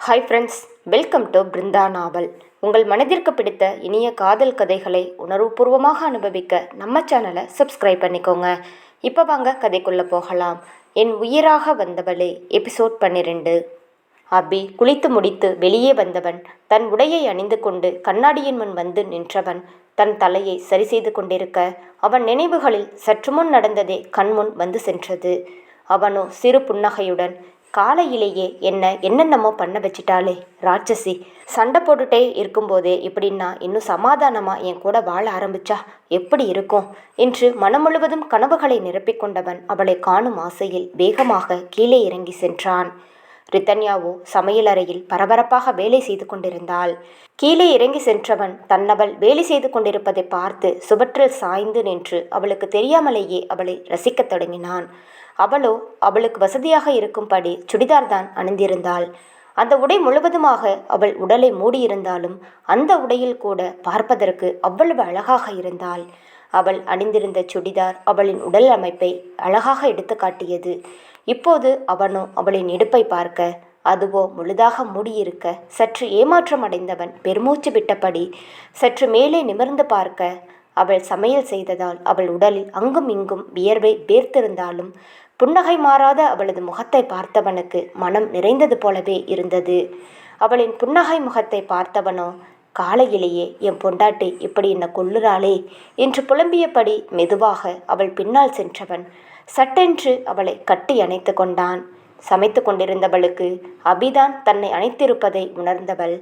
Hi friends, welcome to Brindha novel. உங்கள் மனதிற்கு பிடித்த இனிய காதல் கதைகளை உணர்வுபூர்வமாக அனுபவிக்க நம்ம சேனலை சப்ஸ்கிரைப் பண்ணிக்கோங்க. இப்போ வாங்க கதைக்குள்ளே போகலாம். என் உயிராக வந்தவளே, எபிசோட் 12. அபி குளித்து முடித்து வெளியே வந்தவன் தன் உடையை அணிந்து கொண்டு கண்ணாடியின் முன் வந்து நின்றவன் தன் தலையை சரி செய்து கொண்டிருக்க அவன் நினைவுகளில் சற்று முன் நடந்ததே கண்முன் வந்து சென்றது. அவனோ சிறு புன்னகையுடன், காலையிலேயே என்னென்னமோ பண்ண வச்சிட்டாளே ராட்சசி, சண்டை போட்டுட்டே இருக்கும்போதே இப்படின்னா இன்னும் சமாதானமாக என் கூட வாழ ஆரம்பிச்சா எப்படி இருக்கும் என்று மனம் முழுவதும் கனவுகளை நிரப்பிக்கொண்டவன் அவளை காணும் ஆசையில் வேகமாக கீழே இறங்கி சென்றான். ரித்தன்யாவோ சமையலறையில் பரபரப்பாக வேலை செய்து கொண்டிருந்தாள். கீழே இறங்கி சென்றவன் தன்னவள் வேலை செய்து கொண்டிருப்பதை பார்த்து சுவற்றில் சாய்ந்து நின்று அவளுக்கு தெரியாமலேயே அவளை ரசிக்கத் தொடங்கினான். அவளோ அவளுக்கு வசதியாக இருக்கும்படி சுடிதார் தான் அணிந்திருந்தாள். அந்த உடை முழுவதுமாக அவள் உடலை மூடியிருந்தாலும் அந்த உடையில் கூட பார்ப்பதற்கு அவ்வளவு அழகாக இருந்தாள். அவள் அணிந்திருந்த சுடிதார் அவளின் உடல் அமைப்பை அழகாக எடுத்து காட்டியது. இப்போது அவனோ அவளின் இடுப்பை பார்க்க, அதுவோ முழுதாக மூடியிருக்க சற்று ஏமாற்றம் அடைந்தவன் பெருமூச்சு விட்டபடி சற்று மேலே நிமிர்ந்து பார்க்க, அவள் சமையல் செய்ததால் அவள் உடலில் அங்கும் இங்கும் வியர்வை வேர்த்திருந்தாலும் புன்னகை மாறாத அவளது முகத்தை பார்த்தவனுக்கு மனம் நிறைந்தது போலவே இருந்தது. அவளின் புன்னகை முகத்தை பார்த்தவனோ, காலையிலேயே என் பொண்டாட்டி இப்படி என்னை கொல்லுறாளே என்று புலம்பியபடி மெதுவாக அவள் பின்னால் சென்றவன் சட்டென்று அவளை கட்டி அணைத்து கொண்டான். சமைத்து கொண்டிருந்தவளுக்கு அபிதான் தன்னை அணைத்திருப்பதை உணர்ந்தவள்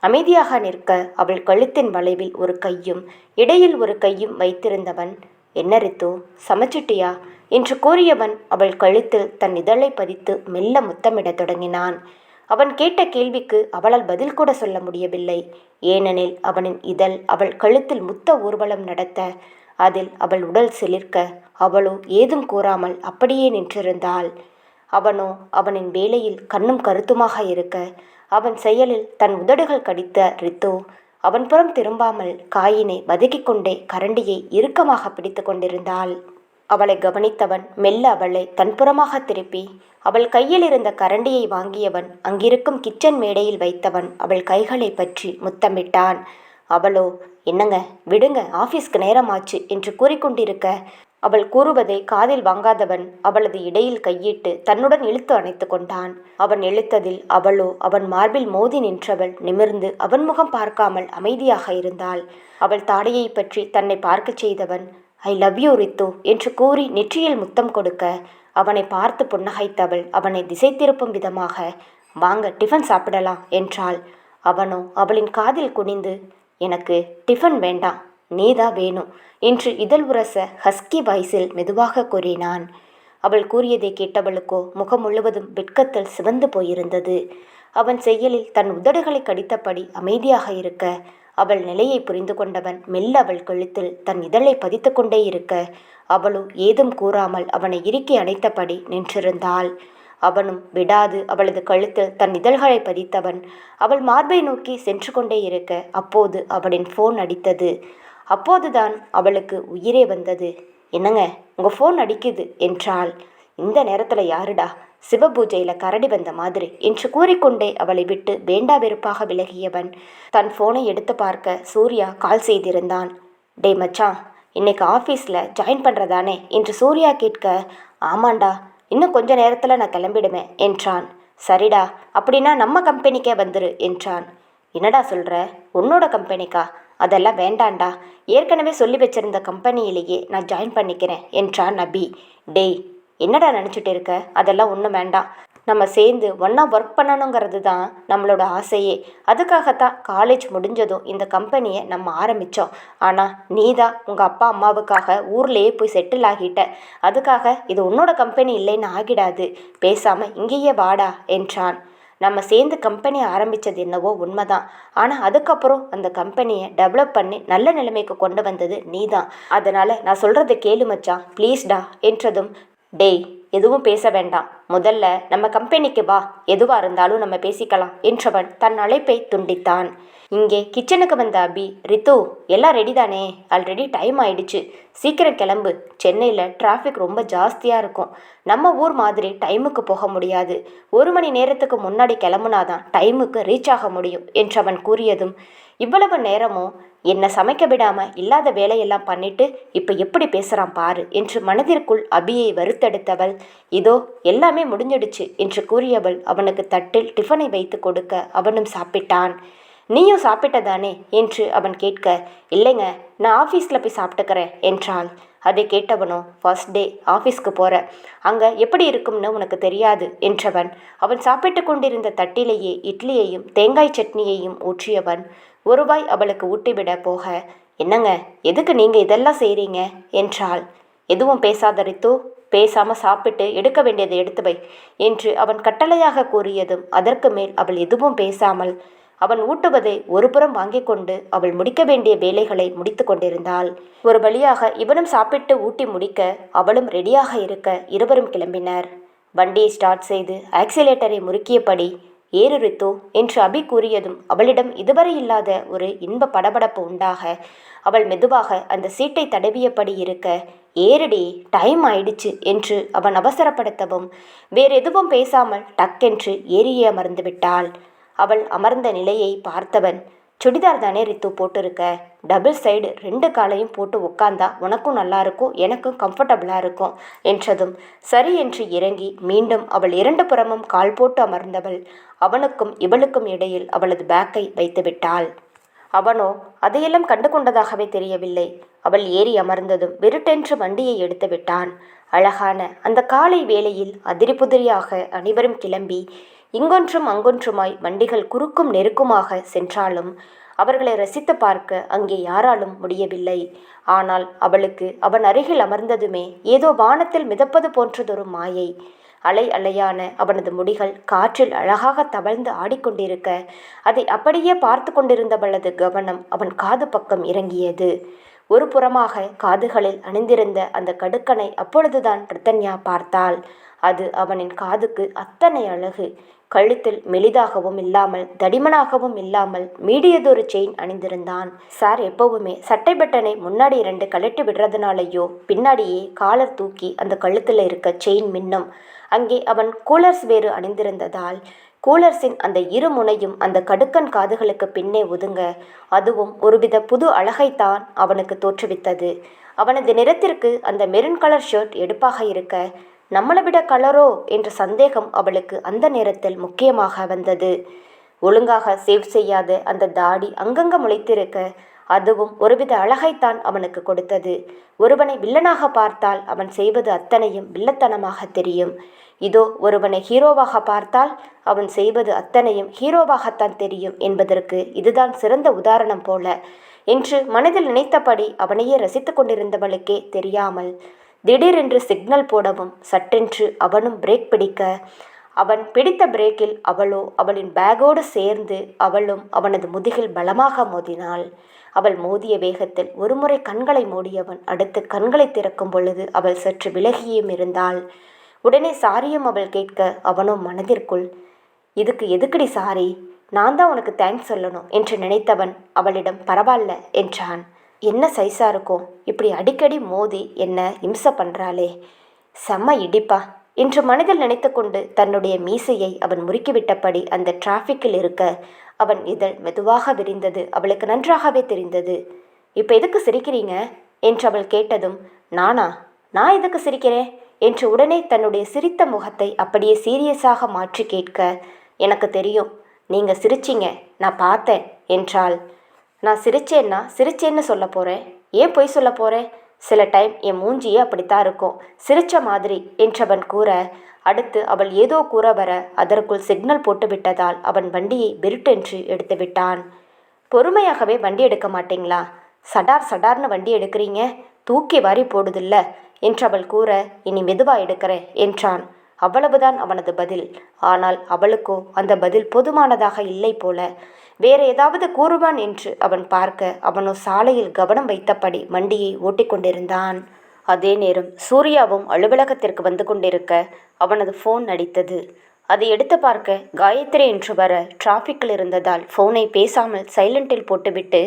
அமைதியாக நிற்க, அவள் கழுத்தின் வளைவில் ஒரு கையும் இடையில் ஒரு கையும் வைத்திருந்தவன், என்ன ரித்து, சமைச்சிட்டியா என்று கூறியவன் அவள் கழுத்தில் தன் இதழை பதித்து மெல்ல முத்தமிடத் தொடங்கினான். அவன் கேட்ட கேள்விக்கு அவளால் பதில் கூட சொல்ல முடியவில்லை. ஏனெனில் அவனின் இதழ் அவள் கழுத்தில் முத்த ஊர்வலம் நடத்த, அதில் அவள் உடல் சிலிர்க்க, அவளோ ஏதும் கூறாமல் அப்படியே நின்றிருந்தாள். அவனோ அவனின் வேலையில் கண்ணும் கருத்துமாக இருக்க, அவன் செயலில் தன் உதடுகள் கடித்த ரித்து அவன் புறம் திரும்பாமல் காயினை வதக்கிக் கொண்டே கரண்டியை இறுக்கமாக பிடித்து கொண்டிருந்தாள். அவளை கவனித்தவன் மெல்ல அவளை தன்புறமாக திருப்பி அவள் கையில் இருந்த கரண்டியை வாங்கியவன் அங்கிருக்கும் கிச்சன் மேடையில் வைத்தவன் அவள் கைகளை பற்றி முத்தமிட்டான். அவளோ, என்னங்க விடுங்க, ஆஃபீஸ்க்கு நேரமாச்சு என்று கூறிக்கொண்டிருக்க, அவள் கூறுவதை காதில் வாங்காதவன் அவளது இடையில் கையிட்டு தன்னுடன் இழுத்து அணைத்து கொண்டான். அவன் இழுத்ததில் அவளோ அவன் மார்பில் மோதி நின்றவள் நிமிர்ந்து அவன் முகம் பார்க்காமல் அமைதியாக இருந்தாள். அவள் தாடையை பற்றி தன்னை பார்க்கச் செய்தவன், ஐ லவ் யூ ரித்து என்று கூறி நெற்றியில் முத்தம் கொடுக்க, அவனை பார்த்து புன்னகைத்தவள் அவனை திசை திருப்பும் விதமாக, வாங்க டிஃபன் சாப்பிடலாம் என்றாள். அவனோ அவளின் காதில் குனிந்து, எனக்கு டிஃபன் வேண்டாம், நீதான் வேணும் என்று இதழ் உரச ஹஸ்கி வாய்ஸில் மெதுவாக கூறினான். அவள் கூறியதை கேட்டவளுக்கோ முகம் முழுவதும் வெட்கத்தில் சிவந்து போயிருந்தது. அவன் செயலில் தன் உதடுகளை கடித்தபடி அமைதியாக இருக்க, அவள் நிலையை புரிந்து கொண்டவன் மெல்ல அவள் கழுத்தில் தன் இதழை பதித்து கொண்டே இருக்க, அவளோ ஏதும் கூறாமல் அவனை இறுக்கி அணைத்தபடி நின்றிருந்தாள். அவனும் விடாது அவளது கழுத்தில் தன் இதழ்களை பதித்தவன் அவள் மார்பை நோக்கி சென்று கொண்டே இருக்க, அப்போது அவளின் ஃபோன் அடித்தது. அப்போதுதான் அவளுக்கு உயிரே வந்தது. என்னங்க, உங்கள் ஃபோன் அடிக்குது என்றாள். இந்த நேரத்தில் யாருடா, சிவபூஜையில் கரடி வந்த மாதிரி என்று கூறிக்கொண்டே அவளை விட்டு வேண்டா வெறுப்பாக விலகியவன் தன் ஃபோனை எடுத்து பார்க்க சூர்யா கால் செய்திருந்தான். டே மச்சான், இன்னைக்கு ஆஃபீஸில் ஜாயின் பண்ணுறதானே என்று சூர்யா கேட்க, ஆமாண்டா, இன்னும் கொஞ்ச நேரத்தில் நான் கிளம்பிடுவேன் என்றான். சரிடா, அப்படின்னா நம்ம கம்பெனிக்கே வந்துரு என்றான். என்னடா சொல்கிற, உன்னோட கம்பெனிக்கா? அதெல்லாம் வேண்டாண்டா, ஏற்கனவே சொல்லி வச்சிருந்த கம்பெனியிலேயே நான் ஜாயின் பண்ணிக்கிறேன் என்றான் அபி. டேய், என்னடா நினச்சிட்டு இருக்க, அதெல்லாம் ஒன்றும் வேண்டாம், நம்ம சேர்ந்து ஒன்றா ஒர்க் பண்ணணுங்கிறது தான் நம்மளோட ஆசையே. அதுக்காகத்தான் காலேஜ் முடிஞ்சதும் இந்த கம்பெனியை நம்ம ஆரம்பித்தோம். ஆனால் நீ தான் உங்கள் அப்பா அம்மாவுக்காக ஊர்லேயே போய் செட்டில் ஆகிட்ட. அதுக்காக இது உன்னோட கம்பெனி இல்லைன்னு ஆகிடாது, பேசாமல் இங்கேயே வாடா என்றான். நம்ம சேர்ந்து கம்பெனி ஆரம்பித்தது என்னவோ உண்மைதான், ஆனால் அதுக்கப்புறம் அந்த கம்பெனியை டெவலப் பண்ணி நல்ல நிலைமைக்கு கொண்டு வந்தது நீ தான். அதனால் நான் சொல்கிறத கேளு மச்சான், ப்ளீஸ்டா என்றதும், டேய் எதுவும் பேச வேண்டாம், முதல்ல நம்ம கம்பெனிக்கு வா, எதுவாக இருந்தாலும் நம்ம பேசிக்கலாம் என்றவன் தன் அழைப்பை துண்டித்தான். இங்கே கிச்சனுக்கு வந்த அபி, ரித்து எல்லாம் ரெடி தானே? ஆல்ரெடி டைம் ஆயிடுச்சு, சீக்கிரம் கிளம்பு. சென்னையில் டிராஃபிக் ரொம்ப ஜாஸ்தியாக இருக்கும். நம்ம ஊர் மாதிரி டைமுக்கு போக முடியாது. 1 மணி நேரத்துக்கு முன்னாடி கிளம்புனாதான் டைமுக்கு ரீச் ஆக முடியும் என்றவன் கூறியதும், இவ்வளவு நேரமும் என்னை சமைக்க விடாமல் இல்லாத வேலையெல்லாம் பண்ணிட்டு இப்போ எப்படி பேசுகிறான் பாரு என்று மனதிற்குள் அபியை வருத்தெடுத்தவள், இதோ எல்லாமே முடிஞ்சிடுச்சு என்று கூறியவள் அவனுக்கு தட்டில் டிஃபனை வைத்து கொடுக்க அவனும் சாப்பிட்டான். நீயும் சாப்பிட்டதானே என்று அவன் கேட்க, இல்லைங்க, நான் ஆஃபீஸில் போய் சாப்பிட்டுக்கிறேன் என்றாள். அதை கேட்டவனோ, ஃபர்ஸ்ட் டே ஆஃபீஸ்க்கு போகிற, அங்கே எப்படி இருக்கும்னு உனக்கு தெரியாது என்றவன் அவன் சாப்பிட்டு கொண்டிருந்த தட்டிலேயே இட்லியையும் தேங்காய் சட்னியையும் ஊற்றியவன் ஒருவாய் அவளுக்கு ஊட்டிவிட போக, என்னங்க, எதுக்கு நீங்கள் இதெல்லாம் செய்கிறீங்க என்றாள். எதுவும் பேசாத ரித்து, பேசாமல் சாப்பிட்டு எடுக்க வேண்டியதை எடுத்து வை என்று அவன் கட்டளையாக கூறியதும் அதற்கு மேல் அவள் எதுவும் பேசாமல் அவன் ஊட்டுவதை ஒரு புறம் வாங்கி கொண்டு அவள் முடிக்க வேண்டிய வேலைகளை முடித்து கொண்டிருந்தாள். ஒரு வழியாக இவனும் சாப்பிட்டு ஊட்டி முடிக்க அவளும் ரெடியாக இருக்க இருவரும் கிளம்பினர். வண்டியை ஸ்டார்ட் செய்து ஆக்சிலேட்டரை முறுக்கியபடி, ஏறு ரித்து என்று அபி கூறியதும் அவளிடம் இதுவரை இல்லாத ஒரு இன்ப படபடப்பு உண்டாக அவள் மெதுவாக அந்த சீட்டை தடவியபடி இருக்க, ஏறுடி, டைம் ஆயிடுச்சு என்று அவன் அவசரப்படுத்தவும் வேறெதுவும் பேசாமல் டக்கென்று ஏறியே அமர்ந்து விட்டாள். அவள் அமர்ந்த நிலையை பார்த்தவன், சுடிதார் தானே ரித்து போட்டிருக்க, டபுள் சைடு 2 காலையும் போட்டு உட்காந்தா உனக்கும் நல்லா இருக்கும், எனக்கும் கம்ஃபர்டபுளாக இருக்கும் என்றதும் சரி என்று இறங்கி மீண்டும் அவள் 2 புறமும் கால் போட்டு அமர்ந்தவள் அவனுக்கும் இவளுக்கும் இடையில் அவளது பேக்கை வைத்து விட்டாள். அவனோ அதையெல்லாம் கண்டு கொண்டதாகவே தெரியவில்லை. அவள் ஏறி அமர்ந்ததும் விருட்டென்று வண்டியை எடுத்து விட்டான். அழகான அந்த காலை வேளையில் அதிரிபுதிரியாக அனைவரும் கிளம்பி இங்கொன்றும் அங்கொன்றுமாய் வண்டிகள் குறுக்கும் நெருக்குமாக சென்றாலும் அவர்களை ரசித்து பார்க்க அங்கே யாராலும் முடியவில்லை. ஆனால் அவளுக்கு அவன் அருகில் அமர்ந்ததுமே ஏதோ வானத்தில் மிதப்பது போன்றதொரு மாயை. அலை அலையான அவனது முடிகள் காற்றில் அழகாக தவழ்ந்து ஆடிக்கொண்டிருக்க அதை அப்படியே பார்த்து கொண்டிருந்தவளது கவனம் அவன் காது பக்கம் இறங்கியது. ஒரு புறமாக காதுகளில் அணிந்திருந்த அந்த கடுக்கனை அப்பொழுதுதான் ரித்தன்யா பார்த்தாள். அது அவனின் காதுக்கு அத்தனை அழகு. கழுத்தில் மெலிதாகவும் இல்லாமல் தடிமனாகவும் இல்லாமல் மீடியதொரு செயின் அணிந்திருந்தான். சார் எப்பவுமே சட்டை பட்டனை முன்னாடி 2 கழட்டி விடுறதுனாலையோ பின்னாடியே காலர் தூக்கி அந்த கழுத்தில் இருக்க செயின் மின்னும். அங்கே அவன் கூலர்ஸ் வேறு அணிந்திருந்ததால் கூலர்ஸின் அந்த இரு முனையும் அந்த கடுக்கன் காதுகளுக்கு பின்னே ஒதுங்க அதுவும் ஒருவித புது அழகைத்தான் அவனுக்கு தோற்றுவித்தது. அவனது நிறத்திற்கு அந்த மெரூன் கலர் ஷர்ட் எடுப்பாக இருக்க நம்மளை விட கலரோ என்ற சந்தேகம் அவளுக்கு அந்த நேரத்தில் முக்கியமாக வந்தது. ஒழுங்காக சேவ் செய்யாத அந்த தாடி அங்கங்க முளைத்திருக்க அதுவும் ஒருவித அழகைத்தான் அவனுக்கு கொடுத்தது. ஒருவனை வில்லனாக பார்த்தால் அவன் செய்வது அத்தனையும் வில்லத்தனமாக தெரியும். இதோ ஒருவனை ஹீரோவாக பார்த்தால் அவன் செய்வது அத்தனையும் ஹீரோவாகத்தான் தெரியும் என்பதற்கு இதுதான் சிறந்த உதாரணம் போல என்று மனதில் நினைத்தபடி அவனையே ரசித்து கொண்டிருந்தவளுக்கே தெரியாமல் திடீரென்று சிக்னல் போடவும் சட்டென்று அவனும் பிரேக் பிடிக்க அவன் பிடித்த பிரேக்கில் அவளோ அவளின் பேக்கோடு சேர்ந்து அவளும் அவனது முதுகில் பலமாக மோதினாள். அவள் மோதிய வேகத்தில் ஒருமுறை கண்களை மூடியவன் அடுத்து கண்களை திறக்கும் பொழுது அவள் சற்று விலகியும் இருந்தாள். உடனே சாரியும் அவள் கேட்க அவனோ மனதிற்குள், இதுக்கு எதுக்குடி சாரி, நான் தான் உனக்கு தேங்க்ஸ் சொல்லணும் என்று நினைத்தவன் அவளிடம் பரவாயில்ல என்றான். என்ன சைஸாக இருக்கும், இப்படி அடிக்கடி மோதி என்ன இம்சை பண்ணுறாளே, செம்ம இடிப்பா என்று மனதில் நினைத்து கொண்டு தன்னுடைய மீசையை அவன் முறுக்கிவிட்டபடி அந்த டிராஃபிக்கில் இருக்க அவன் இதழ் மெதுவாக விரிந்தது அவளுக்கு நன்றாகவே தெரிந்தது. இப்போ எதுக்கு சிரிக்கிறீங்க என்று அவள் கேட்டதும், நான் எதுக்கு சிரிக்கிறேன் என்று உடனே தன்னுடைய சிரித்த முகத்தை அப்படியே சீரியஸாக மாற்றி கேட்க, எனக்கு தெரியும் நீங்கள் சிரிச்சிங்க, நான் பார்த்தேன் என்றாள். நான் சிரிச்சேன்னு சொல்ல போகிறேன், ஏன் பொய் சொல்ல போகிறேன், சில டைம் என் மூஞ்சியே அப்படித்தான் இருக்கும், சிரிச்ச மாதிரி என்றவன் கூற அடுத்து அவள் ஏதோ கூற வர அதற்குள் சிக்னல் போட்டு விட்டதால் அவன் வண்டியை விருட்டென்று எடுத்து விட்டான். பொறுமையாகவே வண்டி எடுக்க மாட்டீங்களா, சடார்னு வண்டி எடுக்கிறீங்க, தூக்கி வாரி போடுதில்ல என்றவள் கூற, இனி மெதுவாக எடுக்கிறேன் என்றான். அவ்வளவுதான் அவனது பதில். ஆனால் அவளுக்கோ அந்த பதில் போதுமானதாக இல்லை போல. வேற ஏதாவது கூறுவான் என்று அவன் பார்க்க அவனோ சாலையில் கவனம் வைத்தபடி வண்டியை ஓட்டிக்கொண்டிருந்தான். அதே நேரம் சூர்யாவும் அலுவலகத்திற்கு வந்து கொண்டிருக்க அவனது ஃபோன் அடித்தது. அதை எடுத்து பார்க்க காயத்ரி என்று வர டிராஃபிக்கில் இருந்ததால் ஃபோனை பேசாமல் சைலண்டில் போட்டுவிட்டு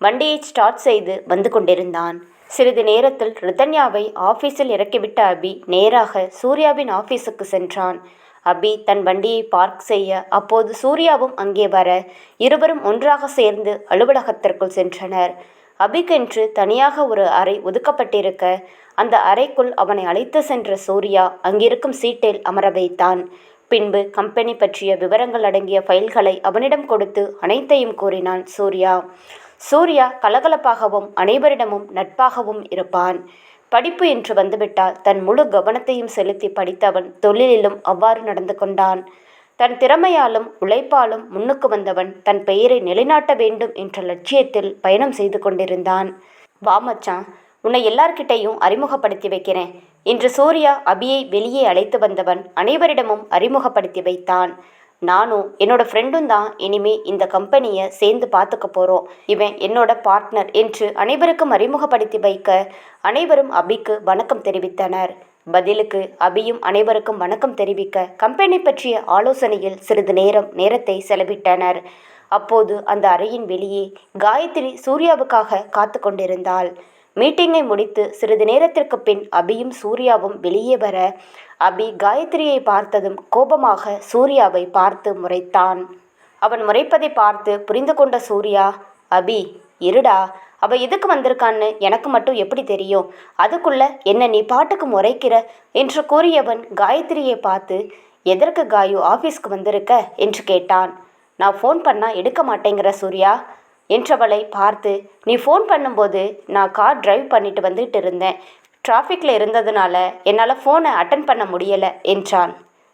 வண்டியை ஸ்டார்ட் செய்து வந்து கொண்டிருந்தான். சிறிது நேரத்தில் ரிதன்யாவை ஆஃபீஸில் இறக்கிவிட்ட அபி நேராக சூர்யாவின் ஆஃபீஸுக்கு சென்றான். அபி தன் வண்டியை பார்க் செய்ய அப்போது சூர்யாவும் அங்கே வர இருவரும் ஒன்றாக சேர்ந்து அலுவலகத்திற்குள் சென்றனர். அபிக்கென்று தனியாக ஒரு அறை ஒதுக்கப்பட்டிருக்க அந்த அறைக்குள் அவனை அழைத்து சென்ற சூர்யா அங்கிருக்கும் சீட்டில் அமர வைத்தான். பின்பு கம்பெனி பற்றிய விவரங்கள் அடங்கிய ஃபைல்களை அவனிடம் கொடுத்து அனைத்தையும் கூறினான் சூர்யா. சூர்யா கலகலப்பாகவும் அனைவரிடமும் நட்பாகவும் இருப்பான். படிப்பு என்று வந்துவிட்டால் தன் முழு கவனத்தையும் செலுத்தி படித்தவன் தொழிலிலும் அவ்வாறு நடந்து கொண்டான். தன் திறமையாலும் உழைப்பாலும் முன்னுக்கு வந்தவன் தன் பெயரை நிலைநாட்ட வேண்டும் என்ற லட்சியத்தில் பயணம் செய்து கொண்டிருந்தான். வா மச்சான், உன்னை எல்லார்கிட்டையும் அறிமுகப்படுத்தி வைக்கிறேன். இன்று சூர்யா அபியை வெளியே அழைத்து வந்தவன் அனைவரிடமும் அறிமுகப்படுத்தி வைத்தான். நானும் என்னோட ஃப்ரெண்டும் தான் இனிமே இந்த கம்பெனியை சேர்ந்து பார்த்துக்க போகிறோம். இவன் என்னோட பார்ட்னர் என்று அனைவருக்கும் அறிமுகப்படுத்தி வைக்க அனைவரும் அபிக்கு வணக்கம் தெரிவித்தனர். பதிலுக்கு அபியும் அனைவருக்கும் வணக்கம் தெரிவிக்க கம்பெனி பற்றிய ஆலோசனையில் சிறிது நேரத்தை செலவிட்டனர். அப்போது அந்த அறையின் வெளியே காயத்ரி சூர்யாவுக்காக காத்து கொண்டிருந்தாள். மீட்டிங்கை முடித்து சிறிது நேரத்திற்கு பின் அபியும் சூர்யாவும் வெளியே வர அபி காயத்ரியை பார்த்ததும் கோபமாக சூர்யாவை பார்த்து முறைத்தான். அவன் முறைப்பதை பார்த்து புரிந்து கொண்ட சூர்யா, அபி இருடா, அவ எதுக்கு வந்திருக்கான்னு எனக்கு மட்டும் எப்படி தெரியும்? அதுக்குள்ள என்ன நீ பாட்டுக்கு முறைக்கிற என்று கூறியவன் காயத்ரியை பார்த்து, எதற்கு காயு ஆஃபீஸ்க்கு வந்திருக்க என்று கேட்டான். நான் ஃபோன் பண்ணால் எடுக்க மாட்டேங்கிற சூர்யா என்றவளை பார்த்து, நீ ஃபோன் பண்ணும்போது நான் கார் டிரைவ் பண்ணிட்டு வந்துட்டு இருந்தேன். டிராஃபிக்கில் இருந்ததுனால என்னால் ஃபோனை அட்டன் பண்ண முடியலை என்றான்.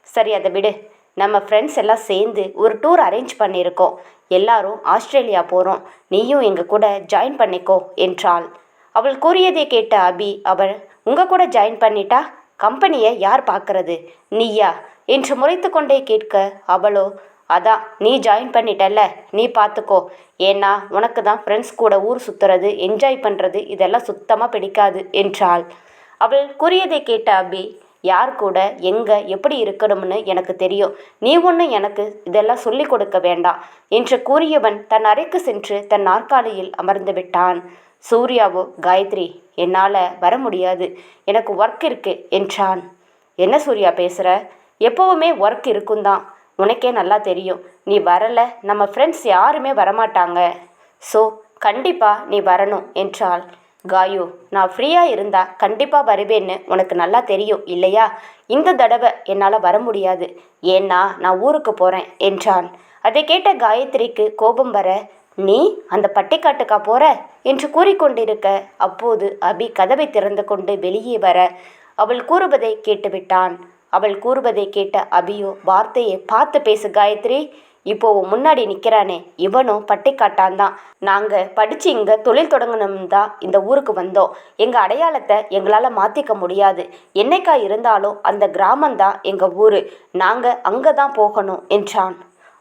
சரி, அதை விடு. நம்ம ஃப்ரெண்ட்ஸ் எல்லாம் சேர்ந்து ஒரு டூர் அரேஞ்ச் பண்ணியிருக்கோம். எல்லாரும் ஆஸ்திரேலியா போகிறோம். நீயும் எங்கள் கூட ஜாயின் பண்ணிக்கோ என்றாள். அவள் கூறியதை கேட்ட அபி, அவள் உங்கள் கூட ஜாயின் பண்ணிட்டா கம்பெனியை யார் பார்க்கறது, நீயா என்று முறைத்து கொண்டே கேட்க அவளோ, அதான் நீ ஜாயின் பண்ணிட்டல்ல, நீ பார்த்துக்கோ. ஏன்னா உனக்கு தான் ஃப்ரெண்ட்ஸ் கூட ஊர் சுற்றுறது, என்ஜாய் பண்ணுறது இதெல்லாம் சுத்தமாக பிடிக்காது என்றாள். அவள் கூறியதை கேட்ட அபி, யார் கூட எங்கே எப்படி இருக்கணும்னு எனக்கு தெரியும். நீ ஒன்றும் எனக்கு இதெல்லாம் சொல்லிக் கொடுக்க வேண்டாம் என்று கூறியவன் தன் அறைக்கு சென்று தன் நாற்காலியில் அமர்ந்து விட்டான். சூர்யாவோ, காயத்ரி என்னால் வர முடியாது, எனக்கு ஒர்க் இருக்கு என்றான். என்ன சூர்யா பேசுகிற? எப்போவுமே ஒர்க் இருக்குந்தான், உனக்கே நல்லா தெரியும். நீ வரலை, நம்ம ஃப்ரெண்ட்ஸ் யாருமே வரமாட்டாங்க. ஸோ கண்டிப்பாக நீ வரணும் என்றாள். காயு, நான் ஃப்ரீயாக இருந்தால் கண்டிப்பாக வருவேன்னு உனக்கு நல்லா தெரியும் இல்லையா? இந்த தடவை என்னால் வர முடியாது, ஏன்னா நான் ஊருக்கு போகிறேன் என்றான். அதை கேட்ட காயத்ரிக்கு கோபம் வர, நீ அந்த பட்டிக்காட்டுக்கா போகிற என்று கூறிக்கொண்டிருக்க அப்போது அபி கதவை திறந்து கொண்டு வெளியே வர அவள் கூறுவதை கேட்டுவிட்டான். அவள் கூறுவதை கேட்ட அபியோ, வார்த்தையை பார்த்து பேசு காயத்ரி, இப்போ முன்னாடி நிற்கிறானே இவனும் பட்டிக்காட்டான் தான். நாங்கள் படித்து இங்கே தொழில் தொடங்கணும் தான் இந்த ஊருக்கு வந்தோம். எங்கள் அடையாளத்தை எங்களால் மாற்றிக்க முடியாது. என்னைக்கா இருந்தாலும் அந்த கிராமந்தான் எங்கள் ஊர், நாங்கள் அங்கே தான் போகணும் என்றான்.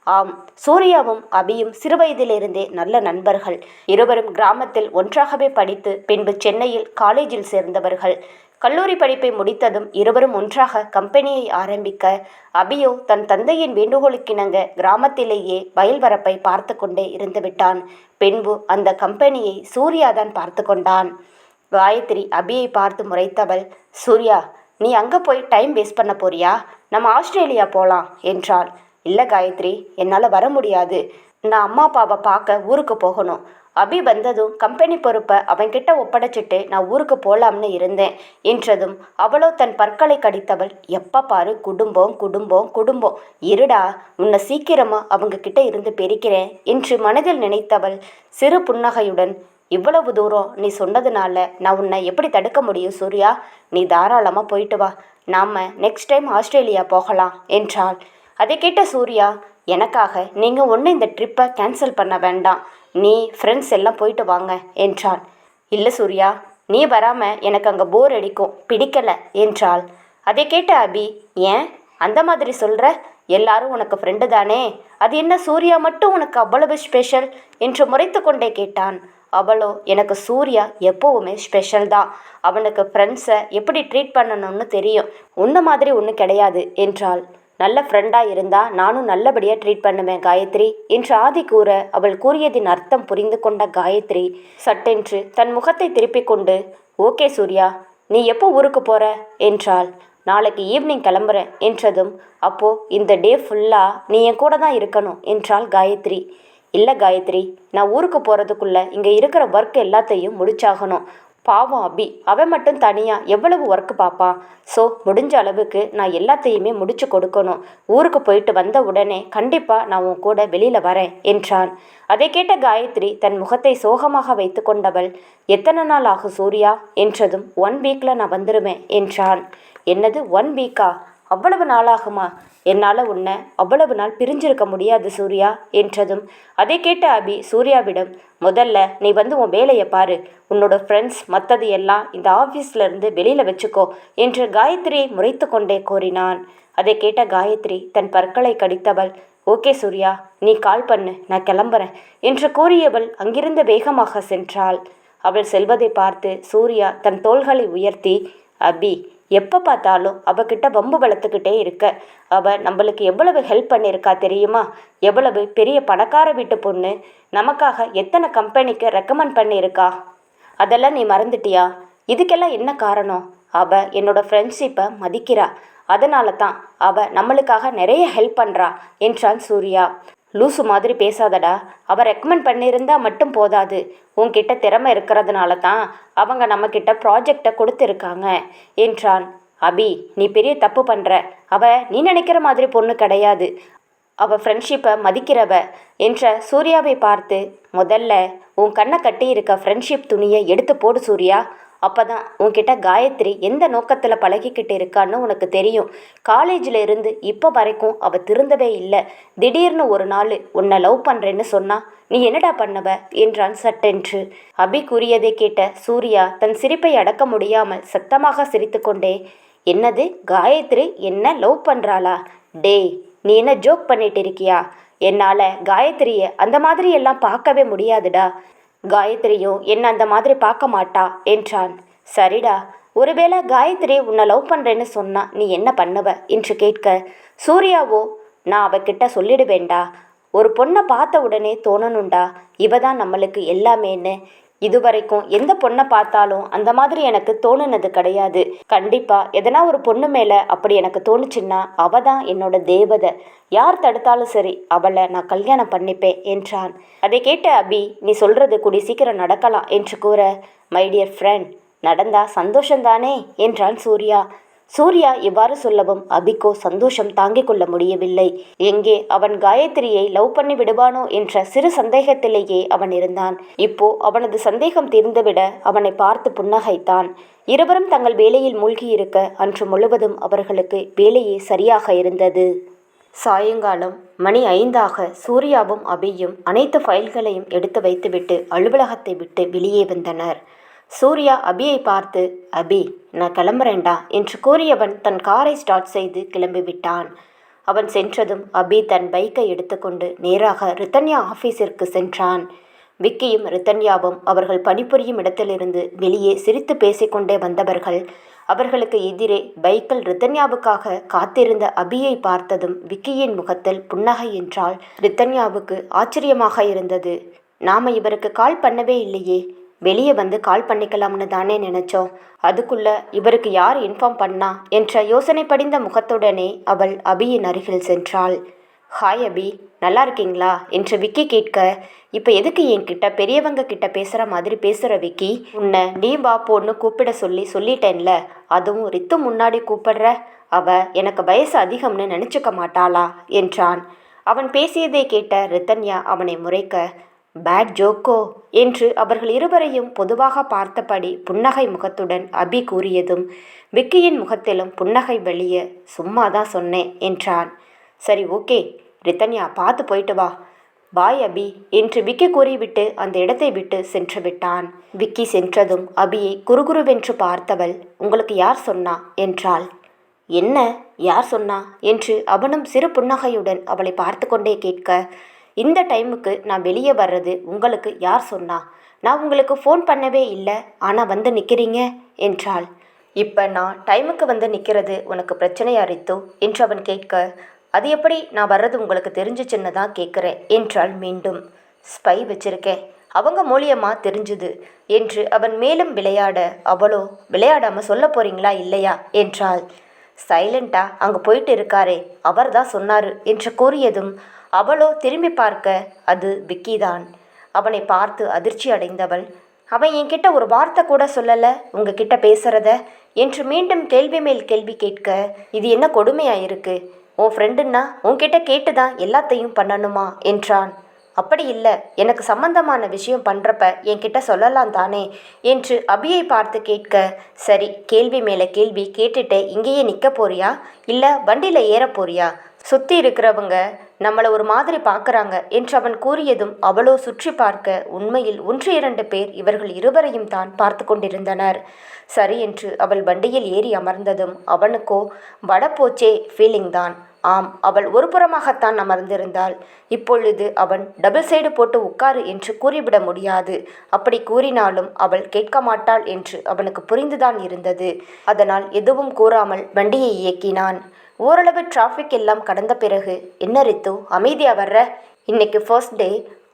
ஆம், சூர்யாவும் அபியும் சிறுவயதிலிருந்தே நல்ல நண்பர்கள். இருவரும் கிராமத்தில் ஒன்றாகவே படித்து பின்பு சென்னையில் காலேஜில் சேர்ந்தவர்கள். கல்லூரி படிப்பை முடித்ததும் இருவரும் ஒன்றாக கம்பெனியை ஆரம்பிக்க அபியோ தன் தந்தையின் வேண்டுகோளுக்கிணங்க கிராமத்திலேயே வயல் வரப்பை பார்த்து கொண்டே இருந்துவிட்டான். பின்பு அந்த கம்பெனியை சூர்யாதான் பார்த்து கொண்டான். காயத்ரி அபியை பார்த்து முறைத்தவள், சூர்யா, நீ அங்கே போய் டைம் வேஸ்ட் பண்ண போறியா? நம்ம ஆஸ்திரேலியா போகலாம் என்றாள். இல்லை காயத்ரி, என்னால் வர முடியாது. நான் அம்மா அப்பாவை பார்க்க ஊருக்கு போகணும். அபி வந்ததும் கம்பெனி பொறுப்பை அவன்கிட்ட ஒப்படைச்சிட்டு நான் ஊருக்கு போகலாம்னு இருந்தேன் என்றதும் அவளோ தன் பற்களை கடித்தவள், எப்போ பாரு குடும்பம் குடும்பம் குடும்பம், இருடா, உன்னை சீக்கிரமாக அவங்க கிட்ட இருந்து பிரிக்கிறேன் என்று மனதில் நினைத்தவள் சிறு புன்னகையுடன், இவ்வளவு தூரம் நீ சொன்னதுனால நான் உன்னை எப்படி தடுக்க முடியும் சூர்யா? நீ தாராளமாக போயிட்டு வா, நாம் நெக்ஸ்ட் டைம் ஆஸ்திரேலியா போகலாம் என்றாள். அதை கேட்ட சூர்யா, எனக்காக நீங்கள் ஒன்றும் இந்த ட்ரிப்பை கேன்சல் பண்ண வேண்டாம், நீ ஃப்ரெண்ட்ஸ் எல்லாம் போயிட்டு வாங்க என்றான். இல்லை சூர்யா, நீ வராமல் எனக்கு அங்கே போர் அடிக்கும், பிடிக்கலை என்றாள். அதை கேட்ட அபி, ஏன் அந்த மாதிரி சொல்கிற? எல்லாரும் உனக்கு ஃப்ரெண்டு தானே, அது என்ன சூர்யா மட்டும் உனக்கு அவ்வளவு ஸ்பெஷல் என்று முறைத்து கொண்டே கேட்டான். அவளோ எனக்கு சூர்யா எப்போவுமே ஸ்பெஷல் தான். அவனுக்கு ஃப்ரெண்ட்ஸை எப்படி ட்ரீட் பண்ணணும்னு தெரியும். உன்ன மாதிரி ஒன்றும் கிடையாது என்றாள். நல்ல ஃப்ரெண்டாக இருந்தால் நானும் நல்லபடியாக ட்ரீட் பண்ணுவேன் காயத்ரி என்று ஆதி கூற, அவள் கூறியதின் அர்த்தம் புரிந்து கொண்ட காயத்ரி சட்டென்று தன் முகத்தை திருப்பிக் கொண்டு, ஓகே சூர்யா, நீ எப்போ ஊருக்கு போகிற என்றாள். நாளைக்கு ஈவினிங் கிளம்புறேன் என்றதும், அப்போ இந்த டே ஃபுல்லாக நீ என் கூட தான் இருக்கணும் என்றாள் காயத்ரி. இல்லை காயத்ரி, நான் ஊருக்கு போகிறதுக்குள்ள இங்கே இருக்கிற ஒர்க் எல்லாத்தையும் முடிச்சாகணும். பாவம் அபி, அவன் மட்டும் தனியாக எவ்வளவு ஒர்க்கு பார்ப்பான். ஸோ முடிஞ்ச அளவுக்கு நான் எல்லாத்தையுமே முடிச்சு கொடுக்கணும். ஊருக்கு போயிட்டு வந்த உடனே கண்டிப்பாக நான் உன் கூட வெளியில் வரேன் என்றான். அதை கேட்ட காயத்ரி தன் முகத்தை சோகமாக வைத்து கொண்டவள், எத்தனை நாள் ஆகும் சூர்யா என்றதும், 1 வீக்கில் நான் வந்துடுவேன் என்றான். என்னது 1 வீக்கா? அவ்வளவு நாளாகுமா? என்னால் உன்னை அவ்வளவு நாள் பிரிஞ்சிருக்க முடியாது சூர்யா என்றதும், அதை கேட்ட அபி சூர்யாவிடம், முதல்ல நீ வந்து உன் வேலையை பாரு, உன்னோட ஃப்ரெண்ட்ஸ் மற்றது எல்லாம் இந்த ஆஃபீஸ்லேருந்து வெளியில் வச்சுக்கோ என்று காயத்ரியை முறைத்து கொண்டே கோரினான். அதை கேட்ட காயத்ரி தன் பற்களை கடித்தவள், ஓகே சூர்யா, நீ கால் பண்ணு, நான் கிளம்புறேன் என்று கூறியவள் அங்கிருந்து வேகமாக சென்றாள். அவள் செல்வதை பார்த்து சூர்யா தன் தோள்களை உயர்த்தி, அபி, எப்போ பார்த்தாலும் அவகிட்ட வம்பு வளர்த்துக்கிட்டே இருக்க. அவள் நம்மளுக்கு எவ்வளவு ஹெல்ப் பண்ணியிருக்கா தெரியுமா? எவ்வளவு பெரிய பணக்கார வீட்டு பொண்ணு, நமக்காக எத்தனை கம்பெனிக்கு ரெக்கமெண்ட் பண்ணியிருக்கா. அதெல்லாம் நீ மறந்துட்டியா? இதுக்கெல்லாம் என்ன காரணம்? அவள் என்னோட ஃப்ரெண்ட்ஷிப்பை மதிக்கிறா, அதனால தான் அவள் நம்மளுக்காக நிறைய ஹெல்ப் பண்ணுறா என்றான் சூர்யா. லூசு மாதிரி பேசாதடா. அவள் ரெக்கமெண்ட் பண்ணியிருந்தா மட்டும் போதாது, உன்கிட்ட திறமை இருக்கிறதுனால தான் அவங்க நம்மக்கிட்ட ப்ராஜெக்டை கொடுத்துருக்காங்க என்றான். அபி, நீ பெரிய தப்பு பண்ணுற. அவள் நீ நினைக்கிற மாதிரி பொண்ணு கிடையாது. அவள் ஃப்ரெண்ட்ஷிப்பை மதிக்கிறவ என்ற சூர்யாவை பார்த்து, முதல்ல உன் கண்ணை கட்டி இருக்க ஃப்ரெண்ட்ஷிப் துணியை எடுத்து போடு சூர்யா. அப்போ தான் உன்கிட்ட காயத்ரி எந்த நோக்கத்தில் பழகிக்கிட்டு இருக்கான்னு உனக்கு தெரியும். காலேஜில் இருந்து இப்போ வரைக்கும் அவள் திருந்தவே இல்லை. திடீர்னு ஒரு நாள் உன்னை லவ் பண்ணுறேன்னு சொன்னா நீ என்னடா பண்ணவ என்றான் சட்டென்று. அபி கூறியதை கேட்ட சூர்யா தன் சிரிப்பை அடக்க முடியாமல் சத்தமாக சிரித்து கொண்டே, என்னது, காயத்ரி என்ன லவ் பண்ணுறாளா? டேய், நீ என்ன ஜோக் பண்ணிட்டு இருக்கியா? என்னால் காயத்ரியை அந்த மாதிரி எல்லாம் பார்க்கவே முடியாதுடா. காயத்ரியும் என்ன அந்த மாதிரி பார்க்க மாட்டா என்றான். சரிடா, ஒருவேளை காயத்ரி உன்னை லவ் பண்ணுறேன்னு சொன்னா நீ என்ன பண்ணுவ என்று கேட்க, சூர்யாவோ, நான் அவகிட்ட சொல்லிடுவேண்டா. ஒரு பொண்ணை பார்த்த உடனே தோணணுண்டா, இவ தான் நம்மளுக்கு எல்லாமேன்னு. இதுவரைக்கும் எந்த பொண்ணை பார்த்தாலும் அந்த மாதிரி எனக்கு தோணுனது கிடையாது. கண்டிப்பாக எதனா ஒரு பொண்ணு மேலே அப்படி எனக்கு தோணுச்சுன்னா அவள் தான் என்னோட தேவதை. யார் தடுத்தாலும் சரி, அவளை நான் கல்யாணம் பண்ணிப்பேன் என்றான். அதை கேட்ட அபி, நீ சொல்கிறது கூடி சீக்கிரம் நடக்கலாம் என்று கூற, மை டியர் ஃப்ரெண்ட், நடந்தா சந்தோஷந்தானே என்றான் சூர்யா. சூர்யா இவ்வாறு சொல்லவும் அபிக்கோ சந்தோஷம் தாங்கிக் கொள்ள முடியவில்லை. எங்கே அவன் காயத்ரியை லவ் பண்ணி விடுவானோ என்ற சிறு சந்தேகத்திலேயே அவன் இருந்தான். இப்போ அவனது சந்தேகம் தீர்ந்துவிட அவனை பார்த்து புன்னகைத்தான். இருவரும் தங்கள் வேலையில் மூழ்கியிருக்க அன்று முழுவதும் அவர்களுக்கு வேலையே சரியாக இருந்தது. சாயங்காலம் மணி 5 சூர்யாவும் அபியும் அனைத்து ஃபைல்களையும் எடுத்து வைத்துவிட்டு அலுவலகத்தை விட்டு வெளியே வந்தனர். சூர்யா அபியை பார்த்து, அபி, நான் கிளம்புறேன்டா என்று கூறியவன் தன் காரை ஸ்டார்ட் செய்து கிளம்பிவிட்டான். அவன் சென்றதும் அபி தன் பைக்கை எடுத்துக்கொண்டு நேராக ரித்தன்யா ஆஃபீஸிற்கு சென்றான். விக்கியும் ரித்தன்யாவும் அவர்கள் பணிபுரியும் இடத்திலிருந்து வெளியே சிரித்து பேசிக்கொண்டே வந்தவர்கள். அவர்களுக்கு எதிரே பைக்கில் ரித்தன்யாவுக்காக காத்திருந்த அபியை பார்த்ததும் விக்கியின் முகத்தில் புன்னகை என்றால் ரித்தன்யாவுக்கு ஆச்சரியமாக இருந்தது. நாம் இவருக்கு கால் பண்ணவே இல்லையே, வெளியே வந்து கால் பண்ணிக்கலாம்னு தானே நினச்சோம். அதுக்குள்ள இவருக்கு யார் இன்ஃபார்ம் பண்ணா என்ற யோசனை படிந்த முகத்துடனே அவள் அபியின் அருகில் சென்றாள். ஹாய் அபி, நல்லா இருக்கீங்களா என்று விக்கி கேட்க, இப்போ எதுக்கு என்கிட்ட பெரியவங்க கிட்ட பேசுகிற மாதிரி பேசுகிற விக்கி? உன்னை நீ வா போன்னு கூப்பிட சொல்லிட்டேன்ல, அதுவும் ரித்து முன்னாடி கூப்பிடுற. அவ எனக்கு வயசு அதிகம்னு நினச்சிக்க மாட்டாளா என்றான். அவன் பேசியதை கேட்ட ரித்தன்யா அவனை முறைக்க, பேட் ஜோக்கோ என்று அவர்கள் இருவரையும் பொதுவாக பார்த்தபடி புன்னகை முகத்துடன் அபி கூறியதும் விக்கியின் முகத்திலும் புன்னகை வெளிய, சும்மாதான் சொன்னேன் என்றான். சரி, ஓகே ரித்தன்யா, பார்த்து போயிட்டு வா. பாய் அபி என்று விக்கி கூறிவிட்டு அந்த இடத்தை விட்டு சென்று விட்டான். விக்கி சென்றதும் அபியை குறுகுறுவென்று பார்த்தவள், உங்களுக்கு யார் சொன்னா என்றாள். என்ன, யார் சொன்னா என்று அவனும் சிறு புன்னகையுடன் அவளை பார்த்து கொண்டே கேட்க, இந்த டைமுக்கு நான் வெளியே வர்றது உங்களுக்கு யார் சொன்னா? நான் உங்களுக்கு ஃபோன் பண்ணவே இல்லை, ஆனால் வந்து நிற்கிறீங்க என்றாள். இப்போ நான் டைமுக்கு வந்து நிற்கிறது உனக்கு பிரச்சனையா ரித்து என்று அவன் கேட்க, அது எப்படி நான் வர்றது உங்களுக்கு தெரிஞ்சிச்சுன்னு தான் கேட்குறேன் என்றாள் மீண்டும். ஸ்பை வச்சிருக்கேன், அவங்க மூலியமாக தெரிஞ்சுது என்று அவன் மேலும் விளையாட, அவளோ விளையாடாமல் சொல்ல போறீங்களா இல்லையா என்றாள். சைலண்டா அங்கே போயிட்டு இருக்காரே அவர் தான் சொன்னார் என்று கூறியதும் அவளோ திரும்பி பார்க்க அது விக்கிதான். அவனை பார்த்து அதிர்ச்சி அடைந்தவள், அவன் என்கிட்ட ஒரு வார்த்தை கூட சொல்லலை உங்ககிட்ட பேசுறத என்று மீண்டும் கேள்வி மேல் கேள்வி கேட்க, இது என்ன கொடுமையா இருக்கு? உன் ஃப்ரெண்டுன்னா உன்கிட்ட கேட்டு தான் எல்லாத்தையும் பண்ணணுமா என்றான். அப்படி இல்லை, எனக்கு சம்பந்தமான விஷயம் பண்ணுறப்ப என்கிட்ட சொல்லலாம் தானே என்று அபியை பார்த்து கேட்க, சரி கேள்வி மேலே கேள்வி கேட்டுட்டு இங்கேயே நிற்க போறியா இல்லை வண்டியில் ஏற போறியா? சுற்றி இருக்கிறவங்க நம்மளை ஒரு மாதிரி பார்க்குறாங்க என்று அவன் கூறியதும் அவளோ சுற்றி பார்க்க உண்மையில் 1-2 பேர் இவர்கள் இருவரையும் தான் பார்த்து கொண்டிருந்தனர். சரி என்று அவள் வண்டியில் ஏறி அமர்ந்ததும் அவனுக்கோ வடப்போச்சே ஃபீலிங் தான். ஆம், அவள் ஒரு புறமாகத்தான் அமர்ந்திருந்தாள். இப்பொழுது அவன் டபுள் சைடு போட்டு உட்காரு என்று கூறிவிட முடியாது. அப்படி கூறினாலும் அவள் கேட்க மாட்டாள் என்று அவனுக்கு புரிந்துதான் இருந்தது. அதனால் எதுவும் கூறாமல் வண்டியை இயக்கினான். ஓரளவு டிராஃபிக் எல்லாம் கடந்த பிறகு, என்ன ரித்து அமைதியாக வர்ற? இன்னைக்கு ஃபர்ஸ்ட் டே,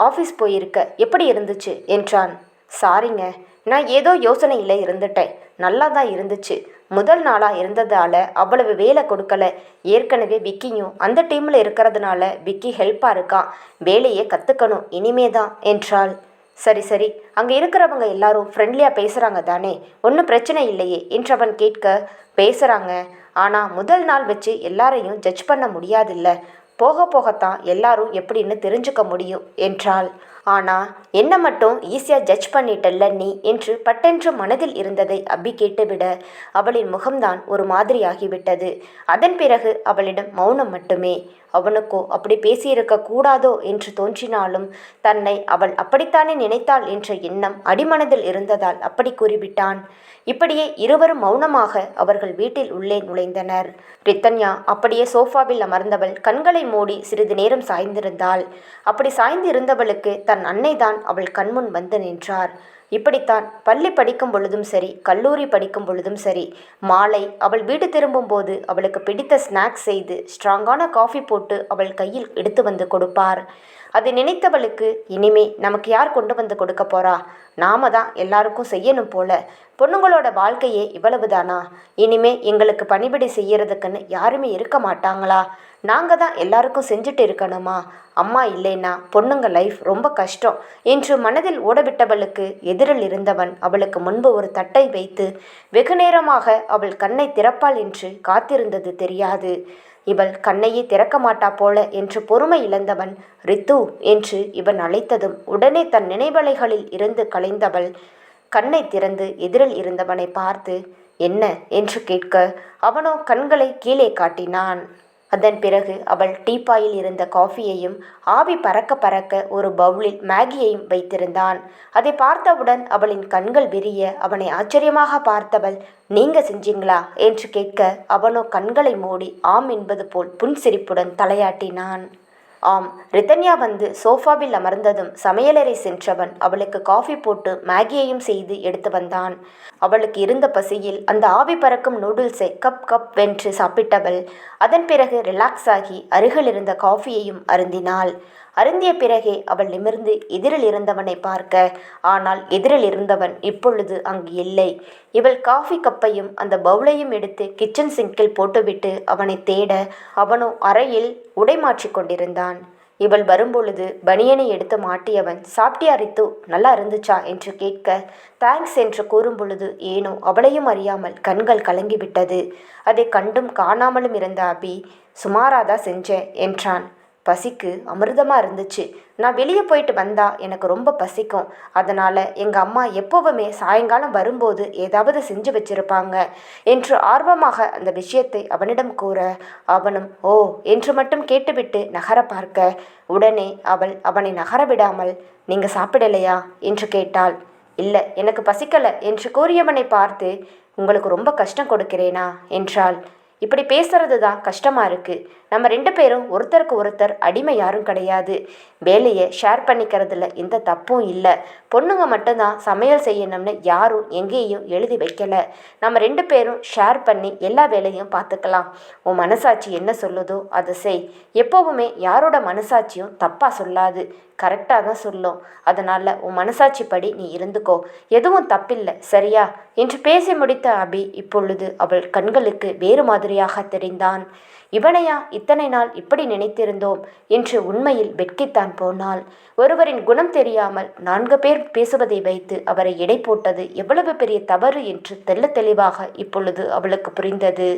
ஆஃபீஸ் போயிருக்க, எப்படி இருந்துச்சு என்றான். சாரிங்க, நான் ஏதோ யோசனையில் இருந்துட்டேன். நல்லா தான் இருந்துச்சு. முதல் நாளாக இருந்ததால் அவ்வளவு வேலை கொடுக்கல. ஏற்கனவே விக்கியும் அந்த டீமில் இருக்கிறதுனால விக்கி ஹெல்ப்பாக இருக்கான். வேலையை கற்றுக்கணும் இனிமே தான் என்றாள். சரி சரி, அங்கே இருக்கிறவங்க எல்லாரும் ஃப்ரெண்ட்லியாக பேசுகிறாங்க தானே, ஒன்றும் பிரச்சனை இல்லையே என்றவன் கேட்க, பேசுகிறாங்க, ஆனால் முதல் நாள் வச்சு எல்லாரையும் ஜட்ஜ் பண்ண முடியாதில்ல, போக போகத்தான் எல்லாரும் எப்படின்னு தெரிஞ்சுக்க முடியும் என்றாள். ஆனால் என்ன மட்டும் ஈஸியாக ஜட்ஜ் பண்ணிட்டல்ல நீ என்று பட்டென்று மனதில் இருந்ததை அபி கேட்டுவிட அவளின் முகம்தான் ஒரு மாதிரியாகிவிட்டது. அதன் பிறகு அவளிடம் மௌனம் மட்டுமே. அவனுக்கோ அப்படி பேசியிருக்க கூடாதோ என்று தோன்றினாலும் தன்னை அவள் அப்படித்தானே நினைத்தாள் என்ற எண்ணம் அடிமனதில் இருந்ததால் அப்படி கூறிவிட்டான். இப்படியே இருவரும் மௌனமாக அவர்கள் வீட்டில் உள்ளே நுழைந்தனர். ரித்தன்யா அப்படியே சோஃபாவில் அமர்ந்தவள் கண்களை மூடி சிறிது நேரம் சாய்ந்திருந்தாள். அப்படி சாய்ந்து இருந்தவளுக்கு தன் அன்னைதான் அவள் கண்முன் வந்து நின்றார். இப்படித்தான் பள்ளி படிக்கும் பொழுதும் சரி, கல்லூரி படிக்கும் பொழுதும் சரி, மாலை அவள் வீடு திரும்பும்போது அவளுக்கு பிடித்த ஸ்நாக்ஸ் செய்து ஸ்ட்ராங்கான காஃபி போட்டு அவள் கையில் எடுத்து வந்து கொடுப்பார். அதை நினைத்தவளுக்கு, இனிமே நமக்கு யார் கொண்டு வந்து கொடுக்க போறா? நாம தான் எல்லாருக்கும் செய்யணும் போல. பொண்ணுங்களோட வாழ்க்கையே இவ்வளவுதானா? இனிமே எங்களுக்கு பணிபடி செய்யறதுக்குன்னு யாருமே இருக்க மாட்டாங்களா? நாங்கள் தான் எல்லாருக்கும் செஞ்சுட்டு இருக்கணுமா? அம்மா இல்லைன்னா பொண்ணுங்க லைஃப் ரொம்ப கஷ்டம் என்று மனதில் ஓடவிட்டவளுக்கு எதிரில் இருந்தவன் அவளுக்கு முன்பு ஒரு தட்டை வைத்து வெகு நேரமாக அவள் கண்ணை திறப்பாள் என்று காத்திருந்தது தெரியாது. இவள் கண்ணையே திறக்க மாட்டா போல என்று பொறுமை இழந்தவன் ரித்து என்று இவன் அழைத்ததும் உடனே தன் நினைவலைகளில் இருந்து கலைந்தவள் கண்ணை திறந்து எதிரில் இருந்தவனை பார்த்து என்ன என்று கேட்க அவனோ கண்களை கீழே காட்டினான். அதன் பிறகு அவள் டீப்பாயில் இருந்த காஃபியையும் ஆவி பறக்க பறக்க ஒரு பவுலில் மேகியையும் வைத்திருந்தான். அதை பார்த்தவுடன் அவளின் கண்கள் விரிய அவனை ஆச்சரியமாக பார்த்தவள், நீங்க செஞ்சீங்களா என்று கேட்க அவனோ கண்களை மூடி ஆம் என்பது போல் புன்சிரிப்புடன் தலையாட்டினான். ஆம், ரிதன்யா வந்து சோஃபாவில் அமர்ந்ததும் சமையலறை சென்றவன் அவளுக்கு காஃபி போட்டு மேகியையும் செய்து எடுத்து வந்தான். அவளுக்கு இருந்த பசியில் அந்த ஆவி பறக்கும் நூடுல்ஸை கப் கப் வென்று சாப்பிட்டவள் அதன் பிறகு ரிலாக்ஸ் ஆகி அருகில் இருந்த காஃபியையும் அருந்தினாள். அருந்திய பிறகே அவள் நிமிர்ந்து எதிரில் இருந்தவனை பார்க்க, ஆனால் எதிரில் இருந்தவன் இப்பொழுது அங்கு இல்லை. இவள் காஃபி கப்பையும் அந்த பவுலையும் எடுத்து கிச்சன் சிங்கில் போட்டுவிட்டு அவனை தேட அவனோ அறையில் உடை மாற்றி கொண்டிருந்தான். இவள் வரும்பொழுது பனியனை எடுத்து மாட்டியவன், சாப்பிட்டியா ரித்து, நல்லா இருந்துச்சா என்று கேட்க தேங்க்ஸ் என்று கூறும் பொழுது ஏனோ அவளையும் அறியாமல் கண்கள் கலங்கிவிட்டது. அதை கண்டும் காணாமலும் இருந்த அபி, சுமாராதான் செஞ்சேன் என்றான். பசிக்கு அமிர்தமாக இருந்துச்சு. நான் வெளியே போயிட்டு வந்தா எனக்கு ரொம்ப பசிக்கும். அதனால் எங்கள் அம்மா எப்போவுமே சாயங்காலம் வரும்போது ஏதாவது செஞ்சு வச்சிருப்பாங்க என்று ஆர்வமாக அந்த விஷயத்தை அவனிடம் கூற அவனும் ஓ என்று மட்டும் கேட்டுவிட்டு நகர பார்க்க உடனே அவள் அவனை நகர விடாமல், நீங்கள் சாப்பிடலையா என்று கேட்டாள். இல்லை, எனக்கு பசிக்கலை என்று கூறியவனை பார்த்து, உங்களுக்கு ரொம்ப கஷ்டம் கொடுக்கிறேனா என்றாள். இப்படி பேசுறது தான் கஷ்டமாக இருக்குது. நம்ம 2 பேரும் ஒருத்தருக்கு ஒருத்தர் அடிமை யாரும் கிடையாது. வேலையை ஷேர் பண்ணிக்கிறதுல எந்த தப்பும் இல்லை. பொண்ணுங்க மட்டும்தான் சமையல் செய்யணும்னு யாரும் எங்கேயும் எழுதி வைக்கலை. நம்ம 2 பேரும் ஷேர் பண்ணி எல்லா வேலையும் பார்த்துக்கலாம். உன் மனசாட்சி என்ன சொல்லுதோ அதை செய். எப்போவுமே யாரோட மனசாட்சியும் தப்பாக சொல்லாது, கரெக்டாக தான் சொல்லும். அதனால் உன் மனசாட்சி படி நீ இருந்துக்கோ, எதுவும் தப்பில்லை, சரியா என்று பேசி முடித்த அபி இப்பொழுது அவள் கண்களுக்கு வேறு மாதிரியாக தெரிந்தான். இவனையா இத்தனை நாள் இப்படி நினைத்திருந்தோம் என்று உண்மையில் வெட்கித்தான் போனாள். ஒருவரின் குணம் தெரியாமல் 4 பேர் பேசுவதை வைத்து அவரை எடை போட்டது எவ்வளவு பெரிய தவறு என்று தெள்ள தெளிவாக இப்பொழுது அவளுக்கு புரிந்தது.